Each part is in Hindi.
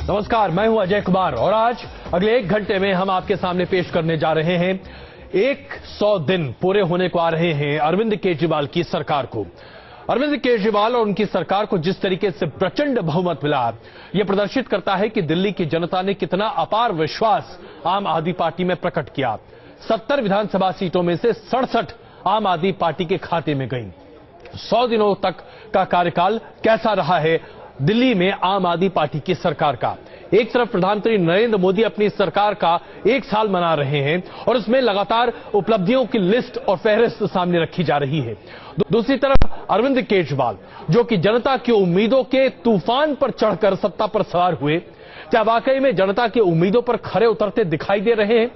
नमस्कार, मैं हूं अजय कुमार और आज अगले 1 घंटे में हम आपके सामने पेश करने जा रहे हैं 100 दिन पूरे होने को आ रहे हैं अरविंद केजरीवाल की सरकार को। अरविंद केजरीवाल और उनकी सरकार को जिस तरीके से प्रचंड बहुमत मिला, यह प्रदर्शित करता है कि दिल्ली की जनता ने कितना अपार विश्वास आम आदमी पार्टी में प्रकट किया। 70 विधानसभा सीटों में से 67 आम आदमी पार्टी के खाते में गई। 100 दिनों तक का कार्यकाल कैसा रहा है दिल्ली में आम आदमी पार्टी की सरकार का। एक तरफ प्रधानमंत्री नरेंद्र मोदी अपनी सरकार का 1 साल मना रहे हैं और उसमें लगातार उपलब्धियों की लिस्ट और फहरिस्त सामने रखी जा रही है। दूसरी तरफ अरविंद केजरीवाल, जो कि जनता की उम्मीदों के तूफान पर चढ़कर सत्ता पर सवार हुए, क्या वाकई में जनता की उम्मीदों पर खरे उतरते दिखाई दे रहे हैं?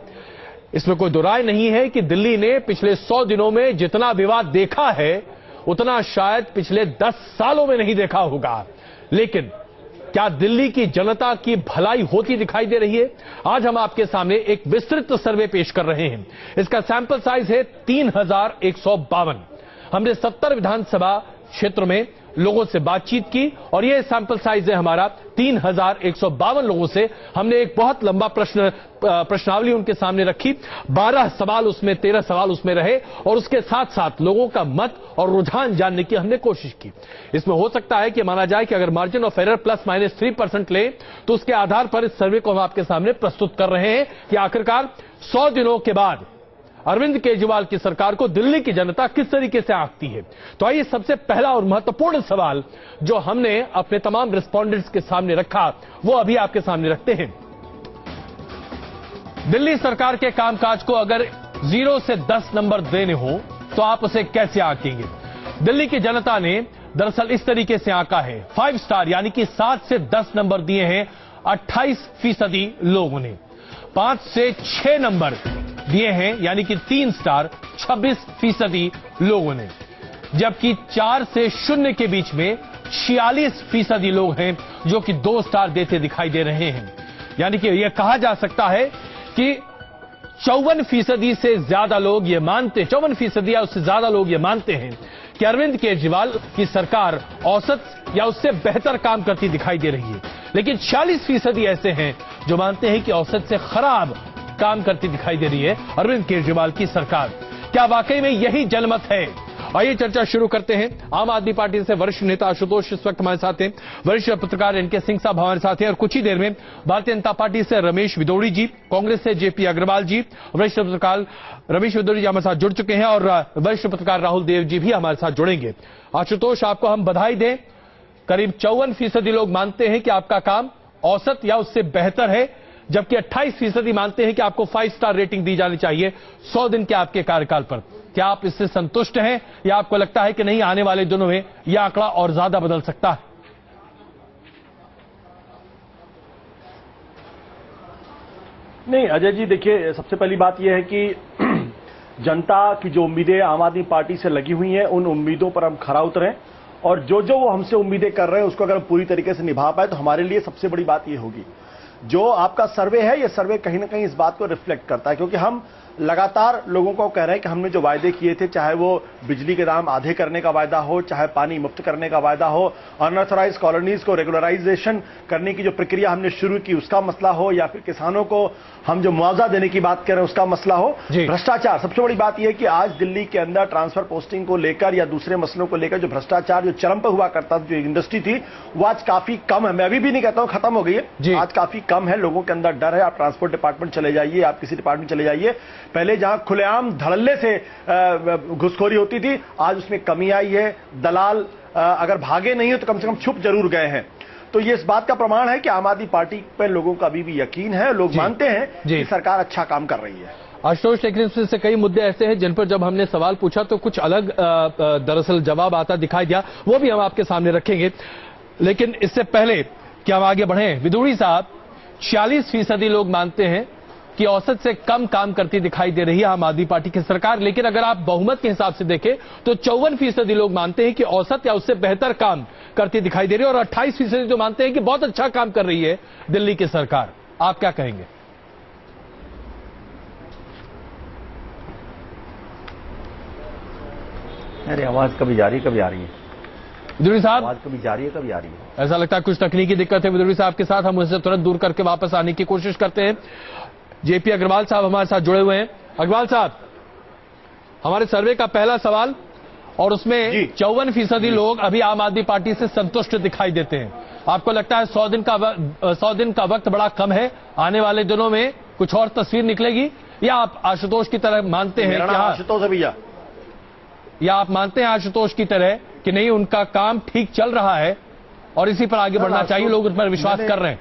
इसमें कोई दो राय नहीं है कि दिल्ली ने पिछले 100 दिनों में जितना विवाद देखा है उतना शायद पिछले 10 सालों में नहीं देखा होगा। लेकिन क्या दिल्ली की जनता की भलाई होती दिखाई दे रही है? आज हम आपके सामने एक विस्तृत सर्वे पेश कर रहे हैं। इसका सैंपल साइज है 3152। हमने 70 विधानसभा क्षेत्र में लोगों से बातचीत की और यह सैंपल साइज है हमारा 3152 लोगों से। हमने एक बहुत लंबा प्रश्नावली उनके सामने रखी। 12 सवाल उसमें, 13 सवाल उसमें रहे और उसके साथ साथ लोगों का मत और रुझान जानने की हमने कोशिश की। इसमें हो सकता है कि माना जाए कि अगर मार्जिन ऑफ एरर ±3% ले तो उसके आधार पर इस सर्वे को हम आपके सामने प्रस्तुत कर रहे हैं कि आखिरकार 100 दिनों के बाद अरविंद केजरीवाल की सरकार को दिल्ली की जनता किस तरीके से आंकती है। तो आइए सबसे पहला और महत्वपूर्ण सवाल जो हमने अपने तमाम रिस्पोंडेंट्स के सामने रखा वो अभी आपके सामने रखते हैं। दिल्ली सरकार के कामकाज को अगर 0 से 10 नंबर देने हो तो आप उसे कैसे आंकेंगे? दिल्ली की जनता ने दरअसल इस तरीके से आंका है। 5 स्टार यानी कि 7 से 10 नंबर दिए हैं 28% लोगों ने। 5 से 6 नंबर दिए हैं यानी कि 3 स्टार 26% लोगों ने, जबकि 4 से 0 के बीच में 46% लोग हैं जो कि 2 स्टार देते दिखाई दे रहे हैं। यानी कि यह कहा जा सकता है कि 54% से ज्यादा लोग ये मानते, 54% या उससे ज्यादा लोग ये मानते हैं कि अरविंद केजरीवाल की सरकार औसत या उससे बेहतर काम करती दिखाई दे रही है। लेकिन 46% ऐसे हैं जो मानते हैं कि औसत से खराब काम करती दिखाई दे रही है अरविंद केजरीवाल की सरकार। क्या वाकई में यही जनमत है? आइए चर्चा शुरू करते हैं। आम आदमी पार्टी से वरिष्ठ नेता आशुतोष इस वक्त हमारे साथ हैं, वरिष्ठ पत्रकार एनके सिंह साहब हमारे साथ हैं और कुछ ही देर में भारतीय जनता पार्टी से रमेश विदोड़ी जी, कांग्रेस से जेपी अग्रवाल जी, वरिष्ठ पत्रकार रमेश विदोड़ी जी हमारे साथ जुड़ चुके हैं और वरिष्ठ पत्रकार राहुल देव जी भी हमारे साथ जुड़ेंगे। आशुतोष, आपको हम बधाई दें। करीब 54% लोग मानते हैं कि आपका काम औसत या उससे बेहतर है, जबकि 28% मानते हैं कि आपको 5 स्टार रेटिंग दी जानी चाहिए 100 दिन के आपके कार्यकाल पर। क्या आप इससे संतुष्ट हैं या आपको लगता है कि नहीं, आने वाले दिनों में यह आंकड़ा और ज्यादा बदल सकता है? नहीं अजय जी, देखिए सबसे पहली बात यह है कि जनता की जो उम्मीदें आम आदमी पार्टी से लगी हुई हैं उन उम्मीदों पर हम खरा उतरें और जो जो वो हमसे उम्मीदें कर रहे हैं उसको अगर हम पूरी तरीके से निभा पाए तो हमारे लिए सबसे बड़ी बात यह होगी। जो आपका सर्वे है, ये सर्वे कहीं ना कहीं इस बात को रिफ्लेक्ट करता है, क्योंकि हम लगातार लोगों को कह रहे हैं कि हमने जो वायदे किए थे, चाहे वो बिजली के दाम आधे करने का वायदा हो, चाहे पानी मुफ्त करने का वायदा हो, अनऑथराइज कॉलोनीज को रेगुलराइजेशन करने की जो प्रक्रिया हमने शुरू की उसका मसला हो, या फिर किसानों को हम जो मुआवजा देने की बात कर रहे हैं उसका मसला हो, भ्रष्टाचार। सबसे बड़ी बात यह है कि आज दिल्ली के अंदर ट्रांसफर पोस्टिंग को लेकर या दूसरे मसलों को लेकर जो भ्रष्टाचार जो चरम पर हुआ करता था, जो इंडस्ट्री थी, वो आज काफी कम है। मैं अभी भी नहीं कहता हूं खत्म हो गई है, आज काफी कम है। लोगों के अंदर डर है। आप ट्रांसपोर्ट डिपार्टमेंट चले जाइए, आप किसी डिपार्टमेंट चले जाइए, पहले जहां खुलेआम धड़ल्ले से घुसखोरी होती थी, आज उसमें कमी आई है। दलाल अगर भागे नहीं है तो कम से कम छुप जरूर गए हैं। तो ये इस बात का प्रमाण है कि आम आदमी पार्टी पर लोगों का अभी भी यकीन है। लोग मानते हैं कि सरकार अच्छा काम कर रही है। आशुतोष, लेकिन इसमें से कई मुद्दे ऐसे हैं जिन पर जब हमने सवाल पूछा तो कुछ अलग दरअसल जवाब आता दिखाई दिया, वो भी हम आपके सामने रखेंगे। लेकिन इससे पहले कि हम आगे बढ़े, विदोड़ी साहब, 46% लोग मानते हैं कि औसत से कम काम करती दिखाई दे रही है आम आदमी पार्टी की सरकार। लेकिन अगर आप बहुमत के हिसाब से देखें तो 54% लोग मानते हैं कि औसत या उससे बेहतर काम करती दिखाई दे रही है और 28% जो मानते हैं कि बहुत अच्छा काम कर रही है दिल्ली की सरकार। आप क्या कहेंगे? अरे आवाज कभी जा रही कभी आ रही है। विदुरी साहब, आवाज कभी जा रही है कभी आ रही है। ऐसा लगता है कुछ तकनीकी दिक्कत है विदुरी साहब के साथ। हम उसे तुरंत दूर करके वापस आने की कोशिश करते हैं। जेपी अग्रवाल साहब हमारे साथ जुड़े हुए हैं। अग्रवाल साहब, हमारे सर्वे का पहला सवाल, और उसमें 54% लोग अभी आम आदमी पार्टी से संतुष्ट दिखाई देते हैं। आपको लगता है 100 दिन का वक्त बड़ा कम है, आने वाले दिनों में कुछ और तस्वीर निकलेगी, या आप आशुतोष की तरह मानते हैं कि आशुतोष है भैया, या आप मानते हैं आशुतोष की तरह कि नहीं, उनका काम ठीक चल रहा है और इसी पर आगे बढ़ना चाहिए, लोग उस पर विश्वास कर रहे हैं?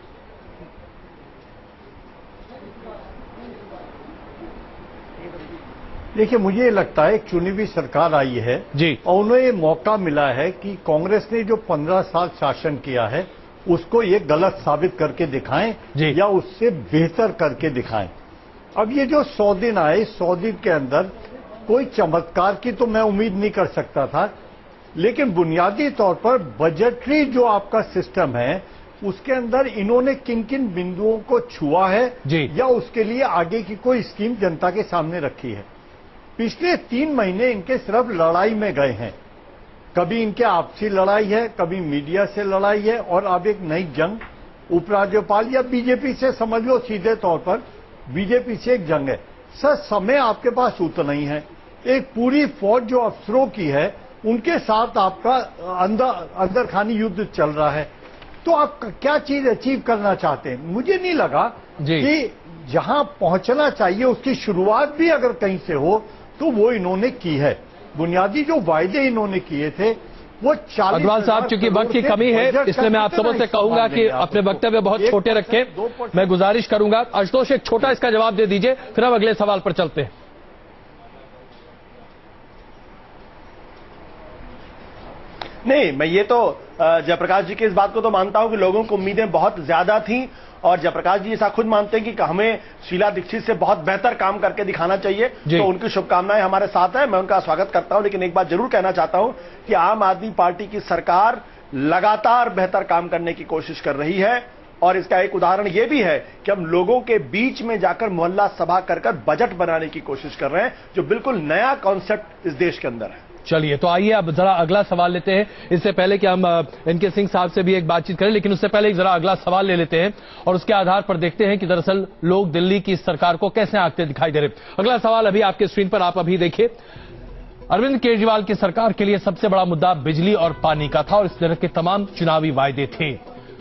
देखिए, मुझे लगता है एक चुनी हुई सरकार आई है जी, और उन्हें ये मौका मिला है कि कांग्रेस ने जो 15 साल शासन किया है उसको ये गलत साबित करके दिखाएं या उससे बेहतर करके दिखाएं। अब ये जो 100 दिन आए, 100 दिन के अंदर कोई चमत्कार की तो मैं उम्मीद नहीं कर सकता था, लेकिन बुनियादी तौर पर बजटरी जो आपका सिस्टम है उसके अंदर इन्होंने किन किन बिंदुओं को छुआ है या उसके लिए आगे की कोई स्कीम जनता के सामने रखी है। पिछले 3 महीने इनके सिर्फ लड़ाई में गए हैं। कभी इनके आपसी लड़ाई है, कभी मीडिया से लड़ाई है, और अब एक नई जंग उपराज्यपाल या बीजेपी से, समझ लो सीधे तौर पर बीजेपी से एक जंग है। सर, समय आपके पास उतना ही है। एक पूरी फौज जो अफसरों की है उनके साथ आपका अंदर खानी युद्ध चल रहा है। तो आप क्या चीज अचीव करना चाहते हैं? मुझे नहीं लगा कि जहां पहुंचना चाहिए उसकी शुरुआत भी अगर कहीं से हो तो वो इन्होंने की है। बुनियादी जो वायदे इन्होंने किए थे वो 40। अग्रवाल साहब, चूंकि वक्त की कमी है इसलिए मैं आप सबों से कहूंगा कि अपने वक्तव्य बहुत छोटे रखें। मैं गुजारिश करूंगा आशुतोष एक छोटा इसका जवाब दे दीजिए, फिर हम अगले सवाल पर चलते हैं। नहीं, मैं ये तो जयप्रकाश जी की इस बात को तो मानता हूं कि लोगों को उम्मीदें बहुत ज्यादा थी, और जयप्रकाश जी ऐसा खुद मानते हैं कि हमें शीला दीक्षित से बहुत बेहतर काम करके दिखाना चाहिए। तो उनकी शुभकामनाएं हमारे साथ है, मैं उनका स्वागत करता हूं। लेकिन एक बात जरूर कहना चाहता हूं कि आम आदमी पार्टी की सरकार लगातार बेहतर काम करने की कोशिश कर रही है, और इसका एक उदाहरण यह भी है कि हम लोगों के बीच में जाकर मोहल्ला सभा कर बजट बनाने की कोशिश कर रहे हैं, जो बिल्कुल नया कॉन्सेप्ट इस देश के अंदर है। चलिए, तो आइए अब जरा अगला सवाल लेते हैं। इससे पहले कि हम इनके सिंह साहब से भी एक बातचीत करें, लेकिन उससे पहले एक जरा अगला सवाल ले लेते हैं और उसके आधार पर देखते हैं कि दरअसल लोग दिल्ली की सरकार को कैसे आंकते दिखाई दे रहे। अगला सवाल अभी आपके स्क्रीन पर, आप अभी देखिए। अरविंद केजरीवाल की सरकार के लिए सबसे बड़ा मुद्दा बिजली और पानी का था, और इस तरह के तमाम चुनावी वायदे थे।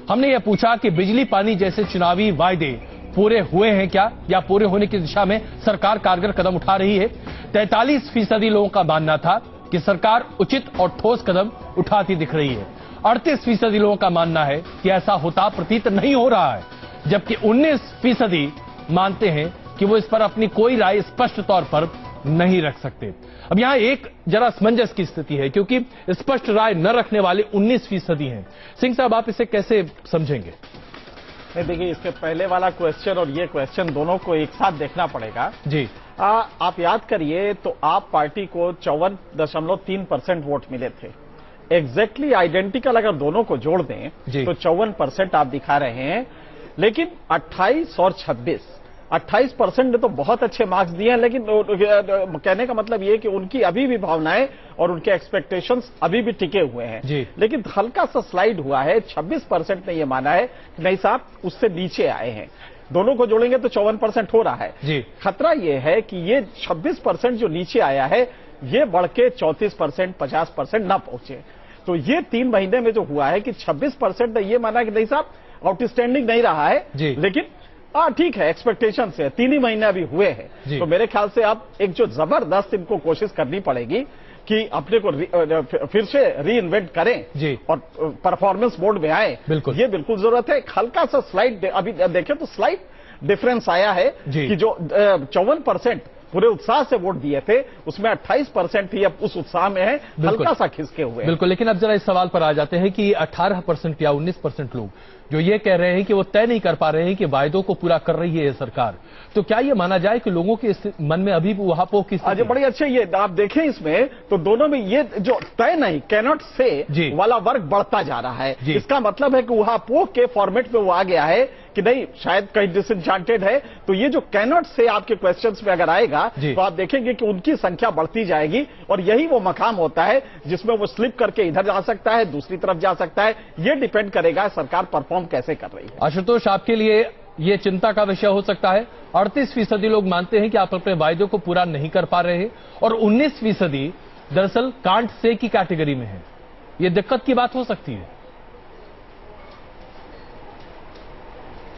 हमने ये पूछा कि बिजली पानी जैसे चुनावी वायदे पूरे हुए हैं क्या, या पूरे होने की दिशा में सरकार कारगर कदम उठा रही है? 43% लोगों का मानना था कि सरकार उचित और ठोस कदम उठाती दिख रही है। 38% लोगों का मानना है कि ऐसा होता प्रतीत नहीं हो रहा है, जबकि 19% मानते हैं कि वो इस पर अपनी कोई राय स्पष्ट तौर पर नहीं रख सकते। अब यहां एक जरा असमंजस की स्थिति है, क्योंकि स्पष्ट राय न रखने वाले 19% हैं। सिंह साहब, आप इसे कैसे समझेंगे? देखिए, इसके पहले वाला क्वेश्चन और ये क्वेश्चन दोनों को एक साथ देखना पड़ेगा जी। आप याद करिए तो आप पार्टी को 54.3% वोट मिले थे। एग्जैक्टली आइडेंटिकल अगर दोनों को जोड़ दें तो 54% आप दिखा रहे हैं, लेकिन 28 और 28% ने तो बहुत अच्छे मार्क्स दिए हैं। लेकिन कहने का मतलब ये कि उनकी अभी भी भावनाएं और उनके एक्सपेक्टेशंस अभी भी टिके हुए हैं। लेकिन हल्का सा स्लाइड हुआ है। 26% ने ये माना है कि नहीं साहब, उससे नीचे आए हैं। दोनों को जोड़ेंगे तो 54% हो रहा है। खतरा यह है कि ये 26% जो नीचे आया है ये बढ़ के 34%, 50% ना पहुंचे। तो ये 3 महीने में जो हुआ है कि 26% ने ये माना कि नहीं साहब, आउटस्टैंडिंग नहीं रहा है, लेकिन ठीक है, एक्सपेक्टेशन से 3 ही महीने अभी हुए हैं। तो मेरे ख्याल से अब एक जो जबरदस्त इनको कोशिश करनी पड़ेगी कि अपने को फिर से री इन्वेंट करें और परफॉर्मेंस मोड में आए। ये बिल्कुल जरूरत है। हल्का सा स्लाइड अभी देखें तो स्लाइड डिफरेंस आया है कि जो 54% पूरे उत्साह से वोट दिए थे उसमें 28% ही अब उस उत्साह में है, हल्का सा खिसके हुए। बिल्कुल, लेकिन अब जरा इस सवाल पर आ जाते हैं कि 18% या 19% लोग जो ये कह रहे हैं कि वो तय नहीं कर पा रहे हैं कि वायदों को पूरा कर रही है ये सरकार, तो क्या ये माना जाए कि लोगों के मन में अभी भी वहापोह की स्थिति? बड़ी अच्छे ये आप देखें इसमें तो दोनों में ये जो तय नहीं, कैनॉट से वाला वर्ग बढ़ता जा रहा है। इसका मतलब है कि वहापोह के फॉर्मेट में वो आ गया है कि नहीं शायद कहीं डिसएन्चांटेड है, तो ये जो कैनॉट से आपके क्वेश्चंस में अगर आएगा तो आप देखेंगे कि उनकी संख्या बढ़ती जाएगी और यही वो मकाम होता है जिसमें वो स्लिप करके इधर जा सकता है, दूसरी तरफ जा सकता है। ये डिपेंड करेगा सरकार परफॉर्म कैसे कर रही है। आशुतोष, आपके लिए ये चिंता का विषय हो सकता है। 38% लोग मानते हैं कि आप अपने वायदों को पूरा नहीं कर पा रहे हैं और 19% दरअसल कांट से की कैटेगरी में है। ये दिक्कत की बात हो सकती है?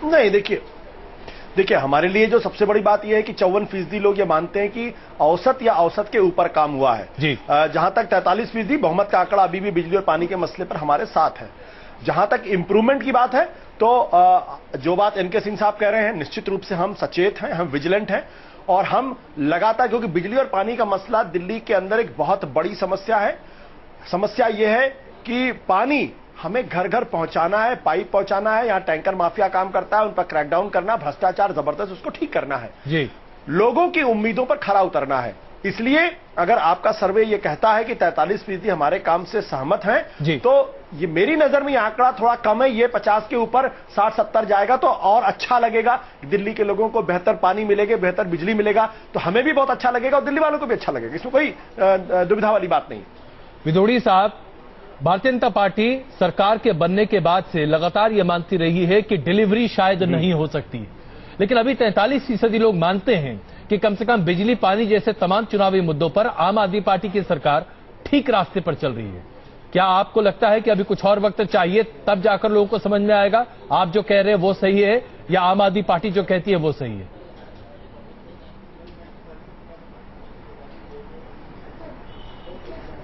नहीं, देखिए हमारे लिए जो सबसे बड़ी बात यह है कि 54% लोग ये मानते हैं कि औसत या औसत के ऊपर काम हुआ है जी। जहां तक 43% बहुमत का आंकड़ा अभी भी बिजली और पानी के मसले पर हमारे साथ है। जहां तक इंप्रूवमेंट की बात है तो जो बात एनके सिंह साहब कह रहे हैं, निश्चित रूप से हम सचेत हैं, हम विजिलेंट हैं और हम लगातार, क्योंकि बिजली और पानी का मसला दिल्ली के अंदर एक बहुत बड़ी समस्या है। समस्या यह है कि पानी हमें घर घर पहुंचाना है, पाइप पहुंचाना है, यहां टैंकर माफिया काम करता है, उन पर क्रैकडाउन करना, भ्रष्टाचार जबरदस्त उसको ठीक करना है जी। लोगों की उम्मीदों पर खरा उतरना है। इसलिए अगर आपका सर्वे ये कहता है कि 43% हमारे काम से सहमत हैं, तो ये मेरी नजर में ये आंकड़ा थोड़ा कम है। ये 50 के ऊपर 60-70 जाएगा तो और अच्छा लगेगा। दिल्ली के लोगों को बेहतर पानी मिलेगा, बेहतर बिजली मिलेगा, तो हमें भी बहुत अच्छा लगेगा और दिल्ली वालों को भी अच्छा लगेगा। इसमें कोई दुविधा वाली बात नहीं। विदोड़ी साहब, भारतीय जनता पार्टी सरकार के बनने के बाद से लगातार ये मानती रही है कि डिलीवरी शायद नहीं हो सकती, लेकिन अभी 43% लोग मानते हैं कि कम से कम बिजली पानी जैसे तमाम चुनावी मुद्दों पर आम आदमी पार्टी की सरकार ठीक रास्ते पर चल रही है। क्या आपको लगता है कि अभी कुछ और वक्त चाहिए तब जाकर लोगों को समझ में आएगा आप जो कह रहे हैं वो सही है या आम आदमी पार्टी जो कहती है वो सही है?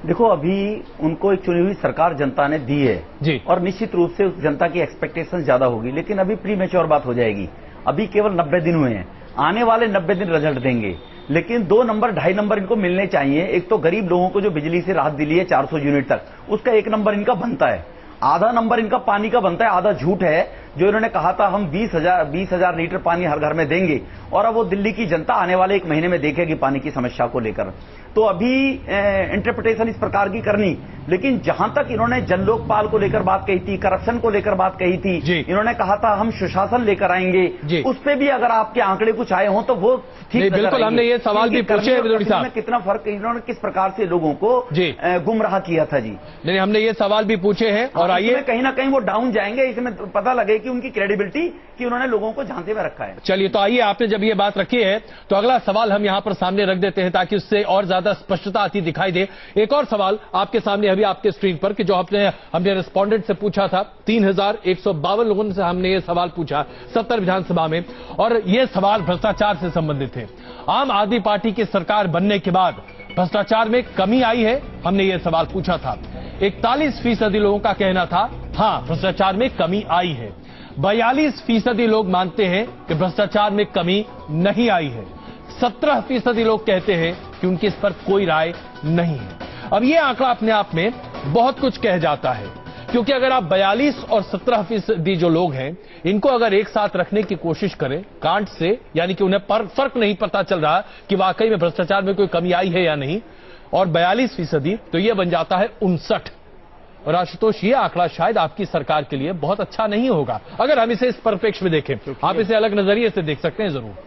देखो, अभी उनको एक चुनी हुई सरकार जनता ने दी है जी, और निश्चित रूप से उस जनता की एक्सपेक्टेशन ज्यादा होगी, लेकिन अभी प्री मैच्योर बात हो जाएगी। अभी केवल 90 दिन हुए हैं, आने वाले 90 दिन रिजल्ट देंगे, लेकिन 2 नंबर 2.5 नंबर इनको मिलने चाहिए। एक तो गरीब लोगों को जो बिजली से राहत दिली है 400 यूनिट तक, उसका 1 नंबर इनका बनता है। आधा नंबर इनका पानी का बनता है, आधा झूठ है जो इन्होंने कहा था हम 20,000 लीटर पानी हर घर में देंगे, और अब वो दिल्ली की जनता आने वाले 1 महीने में देखेगी पानी की समस्या को लेकर। तो अभी इंटरप्रिटेशन इस प्रकार की करनी, लेकिन जहां तक इन्होंने जन लोकपाल को लेकर बात कही थी, करप्शन को लेकर बात कही थी, इन्होंने कहा था हम सुशासन लेकर आएंगे, उस पे भी अगर आपके आंकड़े कुछ आए हों तो वो ठीक। बिल्कुल, हमने ये सवाल भी पूछे विदोड़ी साहब, कितना फर्क, इन्होंने किस प्रकार से लोगों को गुमराह किया था जी। नहीं, हमने ये सवाल भी पूछे हैं और आइए कहीं ना कहीं वो डाउन जाएंगे, इसमें पता लगे कि उनकी क्रेडिबिलिटी कि उन्होंने लोगों को झांसे में रखा है। चलिए, तो आइए, आपने जब ये बात रखी है तो अगला सवाल हम यहां पर सामने रख देते हैं ताकि उससे और ज्यादा स्पष्टता आती दिखाई दे। एक और सवाल आपके सामने अभी आपके स्क्रीन पर कि जो हमने रेस्पोंडेंट से पूछा था, 3152 लोगों से हमने ये सवाल पूछा 70 विधानसभा में, और ये सवाल भ्रष्टाचार से संबंधित थे। आम आदमी पार्टी की सरकार बनने के बाद भ्रष्टाचार में कमी आई है, हमने ये सवाल पूछा था। 41% लोगों का कहना था हां, भ्रष्टाचार में कमी आई है। 42% लोग मानते हैं कि भ्रष्टाचार में कमी नहीं आई है। 17% लोग कहते हैं कि उनकी इस पर कोई राय नहीं है। अब यह आंकड़ा अपने आप में बहुत कुछ कह जाता है, क्योंकि अगर आप 42 और 17% जो लोग हैं इनको अगर एक साथ रखने की कोशिश करें कांट से, यानी कि उन्हें फर्क नहीं पता चल रहा कि वाकई में भ्रष्टाचार में कोई कमी आई है या नहीं, और 42%, तो यह बन जाता है 59। और आशुतोष, ये आंकड़ा शायद आपकी सरकार के लिए बहुत अच्छा नहीं होगा अगर हम इसे इस परिप्रेक्ष्य में देखें। आप इसे अलग नजरिए से देख सकते हैं जरूर।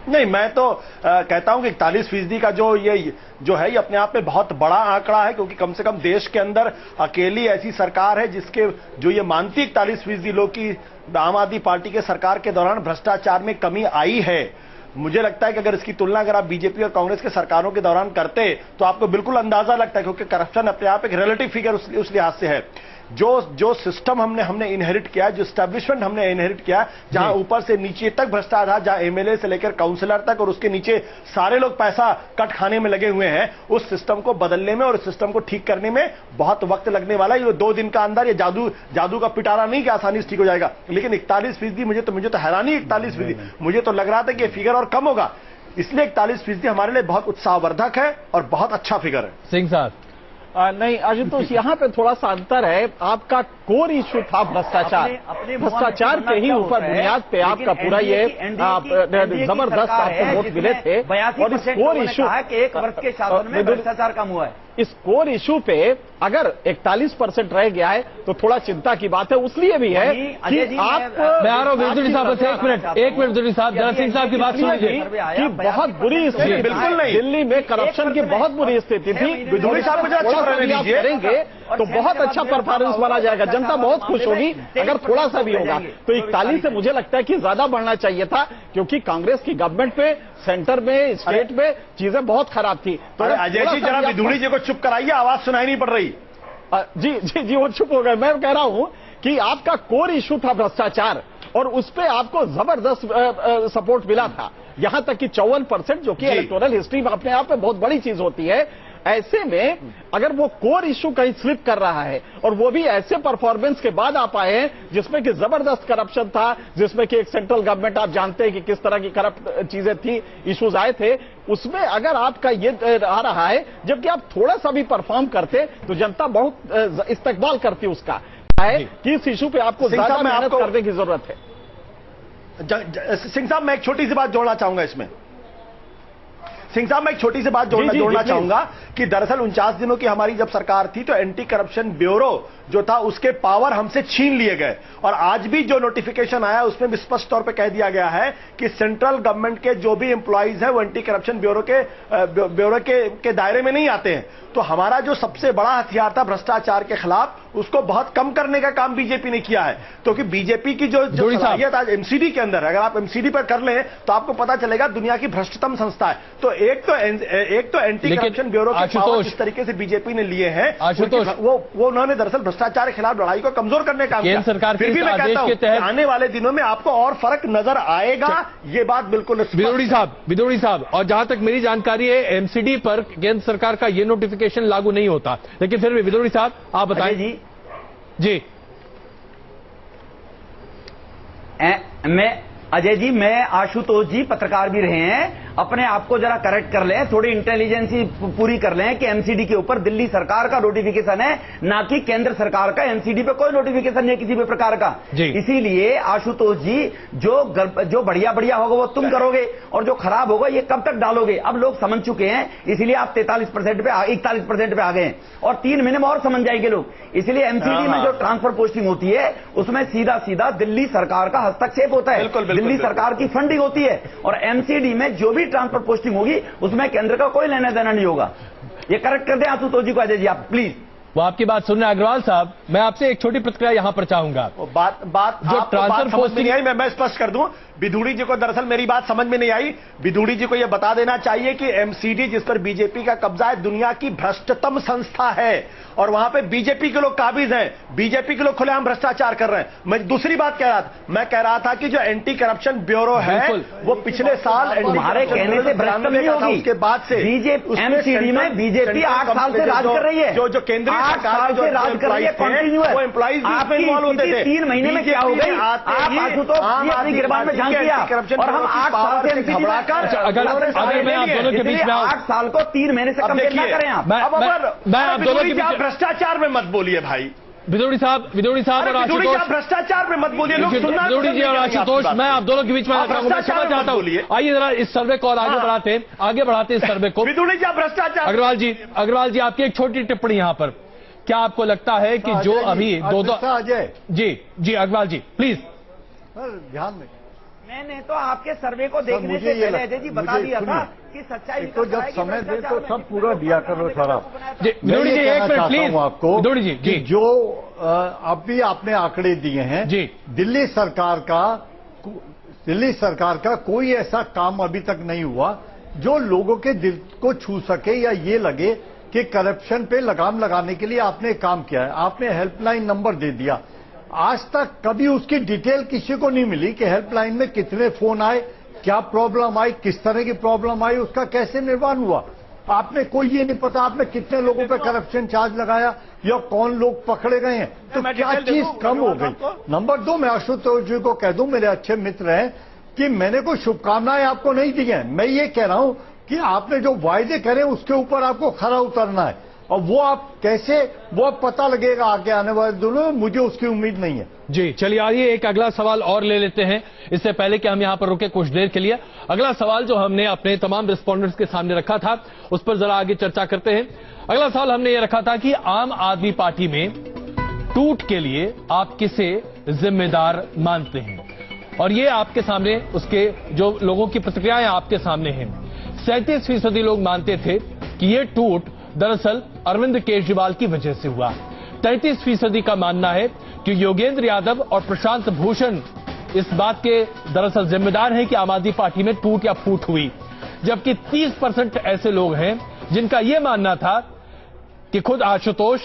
नहीं, मैं तो कहता हूं कि 41% का जो है ये अपने आप में बहुत बड़ा आंकड़ा है, क्योंकि कम से कम देश के अंदर अकेली ऐसी सरकार है जिसके जो ये मानती 41% लोग की आम आदमी पार्टी के सरकार के दौरान भ्रष्टाचार में कमी आई है। मुझे लगता है कि अगर इसकी तुलना अगर आप बीजेपी और कांग्रेस के सरकारों के दौरान करते तो आपको बिल्कुल अंदाजा लगता है, क्योंकि करप्शन अपने आप एक रिलेटिव फिगर उस लिहाज से है। जो सिस्टम हमने इनहेरिट किया, जो एस्टैब्लिशमेंट हमने इनहेरिट किया, जहां ऊपर से नीचे तक भ्रष्टाचार, जहां एमएलए से लेकर काउंसलर तक और उसके नीचे सारे लोग पैसा कट खाने में लगे हुए हैं, उस सिस्टम को बदलने में और उस सिस्टम को ठीक करने में बहुत वक्त लगने वाला है। ये 2 दिन का अंदर ये जादू का पिटारा नहीं कि आसानी से ठीक हो जाएगा। लेकिन 41%, मुझे तो हैरानी 41%, मुझे तो लग रहा था कि ये फिगर और कम होगा। इसलिए 41% हमारे लिए बहुत उत्साहवर्धक है और बहुत अच्छा फिगर है। सिंह साहब, नहीं आशुतोष, यहाँ पे थोड़ा सा अंतर है। आपका कोर इश्यू था भ्रष्टाचार, भ्रष्टाचार के ही ऊपर बुनियाद पे आपका पूरा ये जबरदस्त आपको वोट मिले थे, और इस कोर इश्यू 1 वर्ष के शासन में भ्रष्टाचार कम हुआ है। इस कोर इशू पे अगर 41% रह गया है तो थोड़ा चिंता की बात है। उसलिए भी है कि आप, मैं आ रहा हूं विदुड़ी साहब, बस एक मिनट विदुड़ी साहब, जरा सिंह साहब की बात सुन लीजिए कि बहुत बुरी स्थिति, बिल्कुल नहीं, दिल्ली में करप्शन की बहुत बुरी स्थिति थी। विदुड़ी साहब मुझे अच्छा करेंगे तो बहुत अच्छा परफॉर्मेंस माना जाएगा, जनता बहुत खुश होगी। अगर थोड़ा सा भी होगा तो 41 से मुझे लगता है कि ज्यादा बढ़ना चाहिए था, क्योंकि कांग्रेस की गवर्नमेंट पे, सेंटर में, स्टेट में चीजें बहुत खराब थी। तो अजय जी जरा विदुड़ी जी को चुप कराइए, आवाज सुनाई नहीं पड़ रही। जी जी जी, वो चुप हो गए। मैं कह रहा हूं कि आपका कोर इशू था भ्रष्टाचार, और उस पे आपको जबरदस्त सपोर्ट मिला था, यहां तक कि 54%, जो कि इलेक्टोरल हिस्ट्री में अपने आप में बहुत बड़ी चीज होती है। ऐसे में अगर वो कोर इशू कहीं स्लिप कर रहा है, और वो भी ऐसे परफॉर्मेंस के बाद आप आए हैं जिसमें कि जबरदस्त करप्शन था, जिसमें कि एक सेंट्रल गवर्नमेंट, आप जानते हैं कि किस तरह की करप्ट चीजें थी, इश्यूज आए थे, उसमें अगर आपका ये आ रहा है, जबकि आप थोड़ा सा भी परफॉर्म करते तो जनता बहुत इस्तकबाल करती उसका है कि इस इशू पे आपको ज्यादा मेहनत करने की जरूरत है। सिंह साहब, मैं एक छोटी सी बात जोड़ना चाहूंगा इसमें। सिंह साहब, मैं एक छोटी सी बात जोड़ना चाहूंगा कि दरअसल 49 दिनों की हमारी जब सरकार थी तो एंटी करप्शन ब्यूरो जो था उसके पावर हमसे छीन लिए गए, और आज भी जो नोटिफिकेशन आया उसमें भी स्पष्ट तौर पे कह दिया गया है कि सेंट्रल गवर्नमेंट के जो भी एम्प्लॉइज हैं वो एंटी करप्शन ब्यूरो के दायरे में नहीं आते हैं। तो हमारा जो सबसे बड़ा हथियार था भ्रष्टाचार के खिलाफ, उसको बहुत कम करने का काम बीजेपी ने किया है। क्योंकि बीजेपी की जो सलाहियत आज एमसीडी के अंदर है, अगर आप एमसीडी पर कर लें तो आपको पता चलेगा दुनिया की भ्रष्टतम संस्था है। तो एक तो एंटी करप्शन ब्यूरो के पावर इस तरीके से बीजेपी ने लिए हैं, वो उन्होंने दरअसल भ्रष्टाचार के खिलाफ लड़ाई को कमजोर करने का काम किया। सरकार फिर भी मैं कहता हूं आने वाले दिनों में आपको और फर्क नजर आएगा, ये बात बिल्कुल। विदुड़ी साहब, और जहां तक मेरी जानकारी है एमसीडी पर केंद्र सरकार का ये नोटिफिकेशन लागू नहीं होता, लेकिन फिर भी विदुड़ी साहब आप बताएं। जी मैं अजय जी, मैं आशुतोष जी पत्रकार भी रहे हैं, अपने आप को जरा करेक्ट कर लें, थोड़ी इंटेलिजेंसी पूरी कर लें कि एमसीडी के ऊपर दिल्ली सरकार का नोटिफिकेशन है, ना कि केंद्र सरकार का। एमसीडी पे कोई नोटिफिकेशन नहीं है किसी भी प्रकार का। इसीलिए आशुतोष जी, जो बढ़िया बढ़िया होगा वो तुम करोगे, और जो खराब होगा ये कब तक डालोगे। अब लोग समझ चुके हैं, इसलिए आप 43% पे 41% पे आ गए, और 3 महीने में और समझ जाएंगे लोग। इसलिए एमसीडी में जो ट्रांसफर पोस्टिंग होती है उसमें सीधा सीधा दिल्ली सरकार का हस्तक्षेप होता है, दिल्ली सरकार की फंडिंग होती है, और एमसीडी में जो भी ट्रांसफर पोस्टिंग होगी उसमें केंद्र का कोई लेना देना नहीं होगा। ये करेक्ट कर दें आशुतोष जी को, अजय जी आप प्लीज। वो आपकी बात सुन रहे हैं। अग्रवाल साहब, मैं आपसे एक छोटी प्रतिक्रिया यहां पर चाहूंगा। बात जो ट्रांसफर पोस्टिंग आई, मैं स्पष्ट कर दूं, विदुड़ी जी को दरअसल मेरी बात समझ में नहीं आई। विदुड़ी जी को यह बता देना चाहिए कि एमसीडी जिस पर बीजेपी का कब्जा है, दुनिया की भ्रष्टतम संस्था है, और वहां पे बीजेपी के लोग काबिज हैं, बीजेपी के लोग खुलेआम भ्रष्टाचार कर रहे हैं। मैं दूसरी बात कह रहा था, मैं कह रहा था कि जो एंटी करप्शन ब्यूरो है वो पिछले साल तुम्हारे कहने से भ्रष्ट नहीं होगी, उसके बाद से बीजेपी एमसीडी में बीजेपी 8 साल से राज कर रही है, जो केंद्रीय सरकार से राज कर रही है, कंटिन्यू है। वो एम्प्लॉइज इन्वॉल्व होते थे। 3 महीने में क्या हो गई, आप आशुतोष अपनी गिरबान में झांक किया, और हम 8 साल से घबराकर, अगर मैं आप दोनों के बीच में 8 साल को 3 महीने से कम ना करें आप। मैं आप दोनों के बीच भ्रष्टाचार में मत बोलिए भाई। विदुड़ी साहब और आशुतोष, भ्रष्टाचार में मत बोलिए। विदुड़ी जी और आशुतोष, मैं आप दोनों के बीच में समझ चाहता हूँ। आइए जरा इस सर्वे को और आगे बढ़ाते इस सर्वे को। विदुड़ी जी भ्रष्टाचार। अग्रवाल जी आपकी एक छोटी टिप्पणी यहां पर, क्या आपको लगता है कि जो अभी अजय जी अग्रवाल जी प्लीज ध्यान में, मैंने तो आपके सर्वे को देखने से पहले अजय जी बता दिया था कि सच्चाई तो जब समय दे तो सब पूरा दिया करो सारा। विदुड़ी जी एक मिनट प्लीज आपको, विदुड़ी जी जो अभी आपने आंकड़े दिए हैं जी, दिल्ली सरकार का कोई ऐसा काम अभी तक नहीं हुआ जो लोगों के दिल को छू सके, या ये लगे कि करप्शन पे लगाम लगाने के लिए आपने काम किया है। आपने हेल्पलाइन नंबर दे दिया, आज तक कभी उसकी डिटेल किसी को नहीं मिली कि हेल्पलाइन में कितने फोन आए, क्या प्रॉब्लम आई, किस तरह की प्रॉब्लम आई, उसका कैसे निर्माण हुआ। आपने कोई ये नहीं पता आपने कितने लोगों पे करप्शन चार्ज लगाया या कौन लोग पकड़े गए हैं। तो क्या चीज कम हो गई। नंबर 2, मैं आशुतोष जी को कह दूं, मेरे अच्छे मित्र हैं, कि मैंने कोई शुभकामनाएं आपको नहीं दी हैं। मैं ये कह रहा हूं कि आपने जो वायदे करे उसके ऊपर आपको खरा उतरना है। और वो आप कैसे, वो अब पता लगेगा आगे आने वाले दिनों में, मुझे उसकी उम्मीद नहीं है। जी चलिए, आइए एक अगला सवाल और ले लेते हैं। इससे पहले कि हम यहां पर रुके कुछ देर के लिए, अगला सवाल जो हमने अपने तमाम रिस्पोंडेंट्स के सामने रखा था उस पर जरा आगे चर्चा करते हैं। अगला सवाल हमने ये रखा था कि आम आदमी पार्टी में टूट के लिए आप किसे जिम्मेदार मानते हैं, और ये आपके सामने उसके जो लोगों की प्रतिक्रियाएं आपके सामने हैं। 37% लोग मानते थे कि ये टूट दरअसल अरविंद केजरीवाल की वजह से हुआ। 33% का मानना है कि योगेंद्र यादव और प्रशांत भूषण इस बात के दरअसल जिम्मेदार हैं कि आम आदमी पार्टी में टूट या फूट हुई, जबकि 30% ऐसे लोग हैं जिनका यह मानना था कि खुद आशुतोष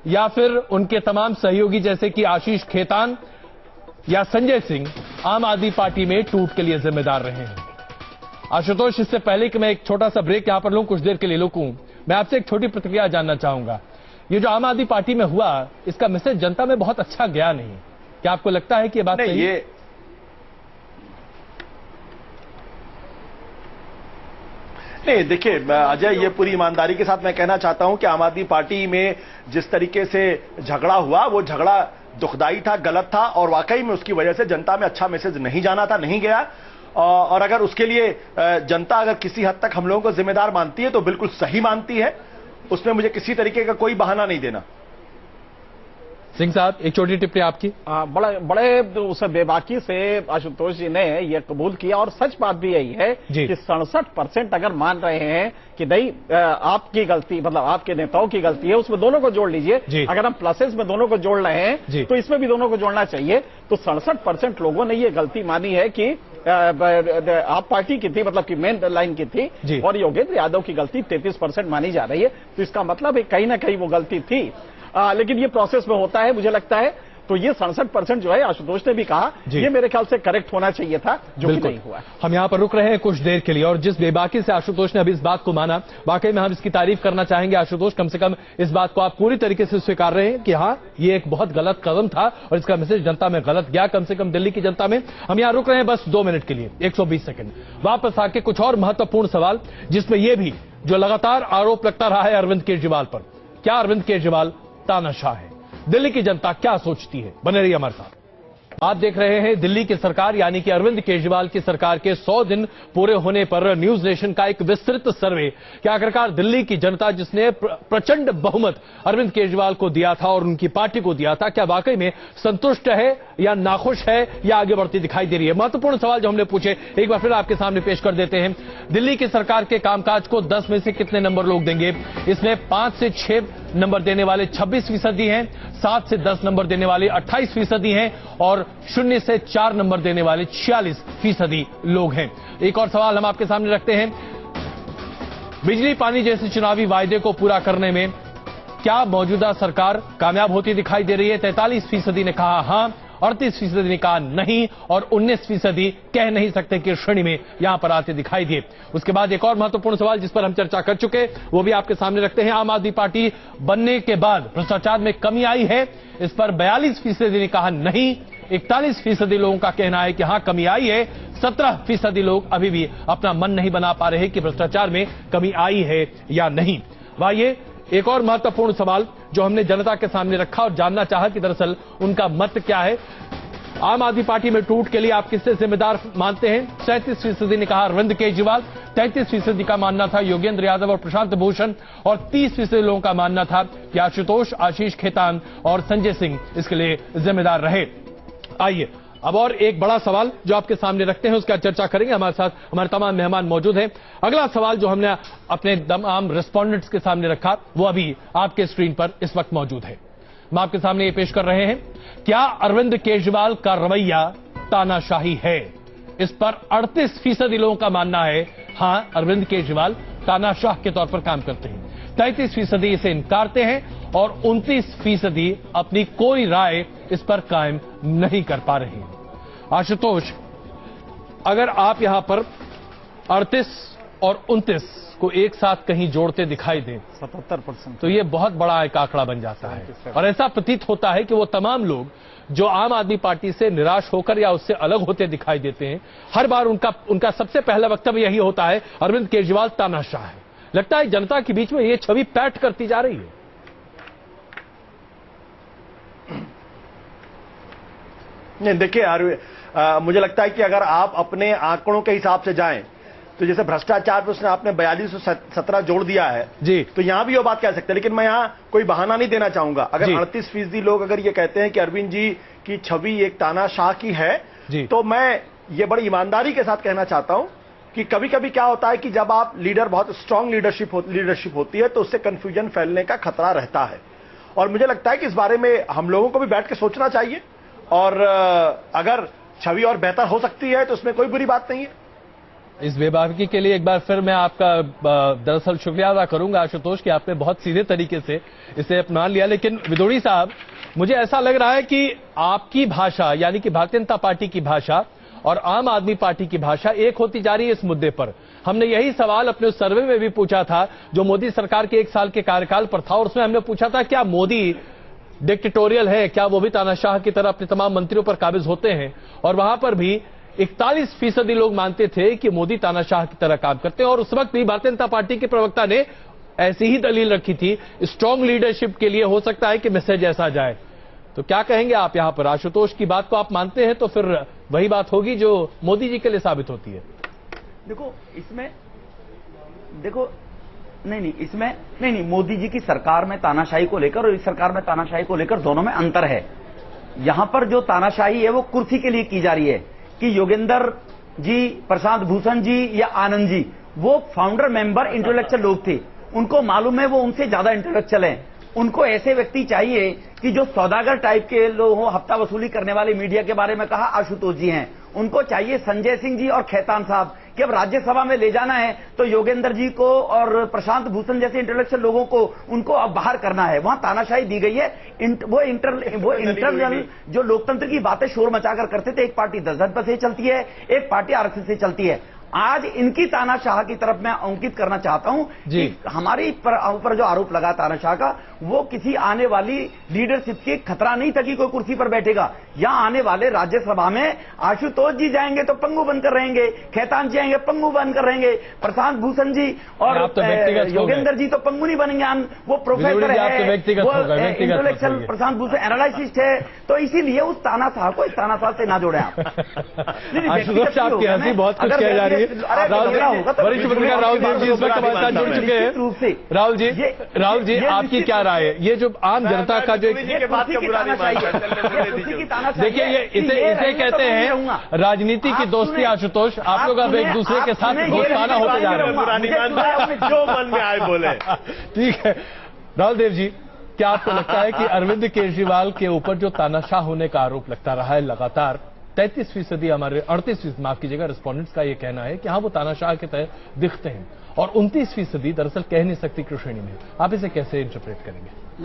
या फिर उनके तमाम सहयोगी जैसे कि आशीष खेतान या संजय सिंह आम आदमी पार्टी में टूट के लिए जिम्मेदार रहे हैं। आशुतोष, इससे पहले कि मैं एक छोटा सा ब्रेक यहां पर लूं, कुछ देर के लिए लूं, मैं आपसे एक छोटी प्रतिक्रिया जानना चाहूंगा। ये जो आम आदमी पार्टी में हुआ, इसका मैसेज जनता में बहुत अच्छा गया नहीं। क्या आपको लगता है कि ये बात सही है? नहीं, देखिए अजय, ये पूरी ईमानदारी के साथ मैं कहना चाहता हूं कि आम आदमी पार्टी में जिस तरीके से झगड़ा हुआ, वो झगड़ा दुखदाई था, गलत था, और वाकई में उसकी वजह से जनता में अच्छा मैसेज नहीं जाना था, नहीं गया। और अगर उसके लिए जनता अगर किसी हद तक हम लोगों को जिम्मेदार मानती है तो बिल्कुल सही मानती है, उसमें मुझे किसी तरीके का कोई बहाना नहीं देना। सिंह साहब, एक छोटी टिप्पणी आपकी। बड़े उसे बेबाकी से आशुतोष जी ने यह कबूल किया, और सच बात भी यही है कि 67% अगर मान रहे हैं कि नहीं आपकी गलती, मतलब आपके नेताओं की गलती है, उसमें दोनों को जोड़ लीजिए। अगर हम प्लसेस में दोनों को जोड़ रहे हैं तो इसमें भी दोनों को जोड़ना चाहिए। तो 67% लोगों ने यह गलती मानी है कि आप पार्टी की थी, मतलब कि मेन लाइन की थी, और योगेंद्र यादव की गलती 33% मानी जा रही है। तो इसका मतलब है कहीं ना कहीं वो गलती थी, लेकिन ये प्रोसेस में होता है, मुझे लगता है। तो ये 67% जो है, आशुतोष ने भी कहा, ये मेरे ख्याल से करेक्ट होना चाहिए था, जो कि नहीं हुआ। हम यहां पर रुक रहे हैं कुछ देर के लिए, और जिस बेबाकी से आशुतोष ने अभी इस बात को माना, वाकई में हम इसकी तारीफ करना चाहेंगे। आशुतोष, कम से कम इस बात को आप पूरी तरीके से स्वीकार रहे हैं कि हाँ, ये एक बहुत गलत कदम था और इसका मैसेज जनता में गलत गया, कम से कम दिल्ली की जनता में। हम यहां रुक रहे हैं बस 2 मिनट के लिए, 120 सेकंड। वापस आके कुछ और महत्वपूर्ण सवाल, जिसमें यह भी जो लगातार आरोप लगता रहा है अरविंद केजरीवाल पर, क्या अरविंद केजरीवाल तानाशाह है? दिल्ली की जनता क्या सोचती है? बने रहिए हमारे साथ। आप देख रहे हैं दिल्ली की सरकार, यानी कि अरविंद केजरीवाल की सरकार के 100 दिन पूरे होने पर न्यूज नेशन का एक विस्तृत सर्वे कि आखिरकार दिल्ली की जनता जिसने प्रचंड बहुमत अरविंद केजरीवाल को दिया था और उनकी पार्टी को दिया था, क्या वाकई में संतुष्ट है या नाखुश है या आगे बढ़ती दिखाई दे रही है? महत्वपूर्ण सवाल जो हमने पूछे, एक बार फिर आपके सामने पेश कर देते हैं। दिल्ली की सरकार के कामकाज को 10 में से कितने नंबर लोग देंगे? इसमें 5 से 6 नंबर देने वाले 26% हैं, 7 से 10 नंबर देने वाले 28% हैं, और 0 से 4 नंबर देने वाले 46% लोग हैं। एक और सवाल हम आपके सामने रखते हैं, बिजली पानी जैसे चुनावी वायदे को पूरा करने में क्या मौजूदा सरकार कामयाब होती दिखाई दे रही है? 43% ने कहा हां, 38% ने कहा नहीं, और 19% कह नहीं सकते कि श्रेणी में यहां पर आते दिखाई दिए। उसके बाद एक और महत्वपूर्ण सवाल जिस पर हम चर्चा कर चुके, वो भी आपके सामने रखते हैं। आम आदमी पार्टी बनने के बाद भ्रष्टाचार में कमी आई है, इस पर 42% ने कहा नहीं, 41% लोगों का कहना है कि हां कमी आई है, 17% लोग अभी भी अपना मन नहीं बना पा रहे कि भ्रष्टाचार में कमी आई है या नहीं। वाइए एक और महत्वपूर्ण सवाल जो हमने जनता के सामने रखा और जानना चाहा कि दरअसल उनका मत क्या है। आम आदमी पार्टी में टूट के लिए आप किससे जिम्मेदार मानते हैं? 37% ने कहा अरविंद केजरीवाल, 33% का मानना था योगेंद्र यादव और प्रशांत भूषण, और 30% लोगों का मानना था कि आशुतोष, आशीष खेतान और संजय सिंह इसके लिए जिम्मेदार रहे। आइए अब और एक बड़ा सवाल जो आपके सामने रखते हैं उसका चर्चा करेंगे। हमारे साथ हमारे तमाम मेहमान मौजूद हैं। अगला सवाल जो हमने अपने तमाम रिस्पोंडेंट्स के सामने रखा वो अभी आपके स्क्रीन पर इस वक्त मौजूद है। हम आपके सामने ये पेश कर रहे हैं, क्या अरविंद केजरीवाल का रवैया तानाशाही है? इस पर 38% लोगों का मानना है हां, अरविंद केजरीवाल तानाशाह के तौर पर काम करते हैं, 33% इसे इनकारते हैं, और 29% अपनी कोई राय इस पर कायम नहीं कर पा रहे हैं। आशुतोष, अगर आप यहां पर 38 और 29 को एक साथ कहीं जोड़ते दिखाई दें 77%, तो ये बहुत बड़ा एक आंकड़ा बन जाता है, और ऐसा प्रतीत होता है कि वो तमाम लोग जो आम आदमी पार्टी से निराश होकर या उससे अलग होते दिखाई देते हैं, हर बार उनका सबसे पहला वक्तव्य यही होता है अरविंद केजरीवाल तानाशाह है। लगता है जनता के बीच में ये छवि पैठ करती जा रही है। नहीं देखिए, मुझे लगता है कि अगर आप अपने आंकड़ों के हिसाब से जाएं तो जैसे भ्रष्टाचार पर उसने आपने 4217 जोड़ दिया है जी, तो यहां भी वो बात कह सकते हैं, लेकिन मैं यहां कोई बहाना नहीं देना चाहूंगा। अगर 38% लोग अगर ये कहते हैं कि अरविंद जी की छवि एक तानाशाह की है तो मैं ये बड़ी ईमानदारी के साथ कहना चाहता हूं कि कभी कभी क्या होता है कि जब आप लीडर बहुत स्ट्रांग लीडरशिप होती है तो उससे कंफ्यूजन फैलने का खतरा रहता है। और मुझे लगता है कि इस बारे में हम लोगों को भी बैठ के सोचना चाहिए, और अगर छवि और बेहतर हो सकती है तो उसमें कोई बुरी बात नहीं है। इस बेबाकी के लिए एक बार फिर मैं आपका दरअसल शुक्रिया अदा करूंगा आशुतोष कि आपने बहुत सीधे तरीके से इसे अपना लिया। लेकिन विदोड़ी साहब, मुझे ऐसा लग रहा है कि आपकी भाषा यानी कि भारतीय जनता पार्टी की भाषा और आम आदमी पार्टी की भाषा एक होती जा रही है इस मुद्दे पर। हमने यही सवाल अपने उस सर्वे में भी पूछा था जो मोदी सरकार के 1 साल के कार्यकाल पर था, और उसमें हमने पूछा था क्या मोदी डिक्टेटोरियल है, क्या वो भी तानाशाह की तरह अपने तमाम मंत्रियों पर काबिज होते हैं। और वहां पर भी 41% लोग मानते थे कि मोदी तानाशाह की तरह काम करते हैं। और उस वक्त भी भारतीय जनता पार्टी के प्रवक्ता ने ऐसी ही दलील रखी थी, स्ट्रांग लीडरशिप के लिए हो सकता है कि मैसेज ऐसा जाए। तो क्या कहेंगे आप यहां पर? आशुतोष की बात को आप मानते हैं तो फिर वही बात होगी जो मोदी जी के लिए साबित होती है। देखो इसमें नहीं, मोदी जी की सरकार में तानाशाही को लेकर और इस सरकार में तानाशाही को लेकर दोनों में अंतर है। यहां पर जो तानाशाही है वो कुर्सी के लिए की जा रही है कि योगेंद्र जी, प्रशांत भूषण जी या आनंद जी वो फाउंडर मेंबर इंटेलेक्चुअल लोग थे, उनको मालूम है वो उनसे ज्यादा इंटेलेक्चुअल हैं। उनको ऐसे व्यक्ति चाहिए कि जो सौदागर टाइप के लोग हों, हफ्ता वसूली करने वाले। मीडिया के बारे में कहा आशुतोष जी हैं, उनको चाहिए संजय सिंह जी और खैतान साहब कि अब राज्यसभा में ले जाना है तो योगेंद्र जी को और प्रशांत भूषण जैसे इंटेलेक्चुअल लोगों को उनको अब बाहर करना है। वहां तानाशाही दी गई है। वो इंटरनल जो लोकतंत्र की बातें शोर मचाकर करते थे, एक पार्टी 10 से चलती है, एक पार्टी आरएसएस से चलती है। आज इनकी तानाशाह की तरफ मैं अंकित करना चाहता हूं कि हमारी ऊपर जो आरोप लगा तानाशाह का, वो किसी आने वाली लीडरशिप की खतरा नहीं था कि कोई कुर्सी पर बैठेगा। यहां आने वाले राज्यसभा में आशुतोष जी जाएंगे तो पंगु बनकर रहेंगे, खैतान जी आएंगे पंगु बनकर रहेंगे, प्रशांत भूषण जी और योगेंद्र जी तो पंगु नहीं बनेंगे। वो प्रोफेसर है, वो इंटेलेक्चुअल प्रशांत भूषण एनालिस्ट है, तो इसीलिए उस तानाशाह को इस तानाशाह से ना जोड़े आप। बहुत कुछ किया जा रही है। वरिष्ठ पत्रकार राहुल देव जी इस वक्त हमारे साथ जुड़ चुके हैं। राहुल जी आपकी क्या राय है? ये जो आम जनता का जो देखिए, ये इसे कहते हैं राजनीति की दोस्ती। आशुतोष, आप लोग अब एक दूसरे के साथ दोस्ताना होते जा रहे हैं। जो मन में आए बोले। ठीक है राहुल देव जी, क्या आपको लगता है कि अरविंद केजरीवाल के ऊपर जो तानाशाह होने का आरोप लगता रहा है लगातार, 33% हमारे 38% माफ कीजिएगा रिस्पोंडेंट्स का यह कहना है कि हाँ वो तानाशाह के तहत दिखते हैं, और 29% दरअसल कह नहीं सकती की श्रेणी में। आप इसे कैसे इंटरप्रेट करेंगे?